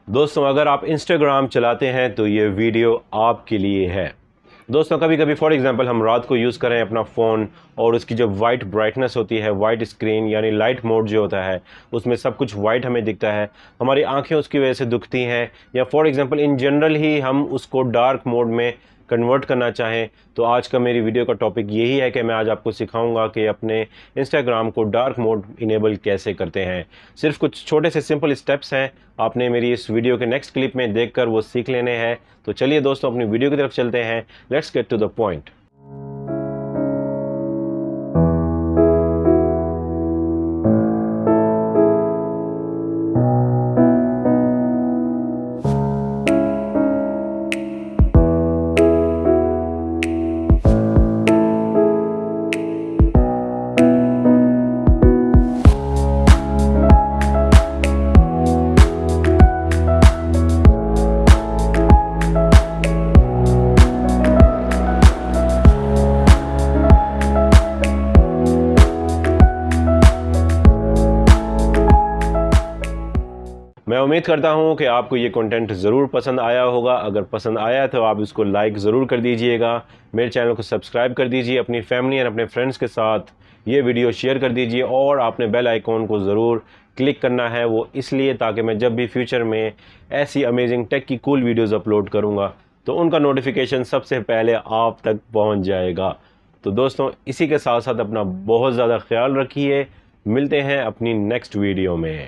दोस्तों अगर आप इंस्टाग्राम चलाते हैं तो ये वीडियो आपके लिए है। दोस्तों कभी कभी फॉर एग्जांपल हम रात को यूज़ करें अपना फ़ोन और उसकी जो वाइट ब्राइटनेस होती है, वाइट स्क्रीन यानी लाइट मोड जो होता है उसमें सब कुछ वाइट हमें दिखता है, हमारी आंखें उसकी वजह से दुखती हैं, या फॉर एग्जांपल इन जनरल ही हम उसको डार्क मोड में कन्वर्ट करना चाहें। तो आज का मेरी वीडियो का टॉपिक यही है कि मैं आज आपको सिखाऊंगा कि अपने इंस्टाग्राम को डार्क मोड इनेबल कैसे करते हैं। सिर्फ कुछ छोटे से सिंपल स्टेप्स हैं, आपने मेरी इस वीडियो के नेक्स्ट क्लिप में देखकर वो सीख लेने हैं। तो चलिए दोस्तों अपनी वीडियो की तरफ चलते हैं। Let's get to the point. मैं उम्मीद करता हूं कि आपको ये कंटेंट ज़रूर पसंद आया होगा। अगर पसंद आया तो आप इसको लाइक ज़रूर कर दीजिएगा, मेरे चैनल को सब्सक्राइब कर दीजिए, अपनी फैमिली और अपने फ्रेंड्स के साथ ये वीडियो शेयर कर दीजिए, और आपने बेल आइकॉन को ज़रूर क्लिक करना है। वो इसलिए ताकि मैं जब भी फ्यूचर में ऐसी अमेजिंग टेक की कूल वीडियोज़ अपलोड करूँगा तो उनका नोटिफिकेशन सबसे पहले आप तक पहुँच जाएगा। तो दोस्तों इसी के साथ साथ अपना बहुत ज़्यादा ख्याल रखिए। मिलते हैं अपनी नेक्स्ट वीडियो में।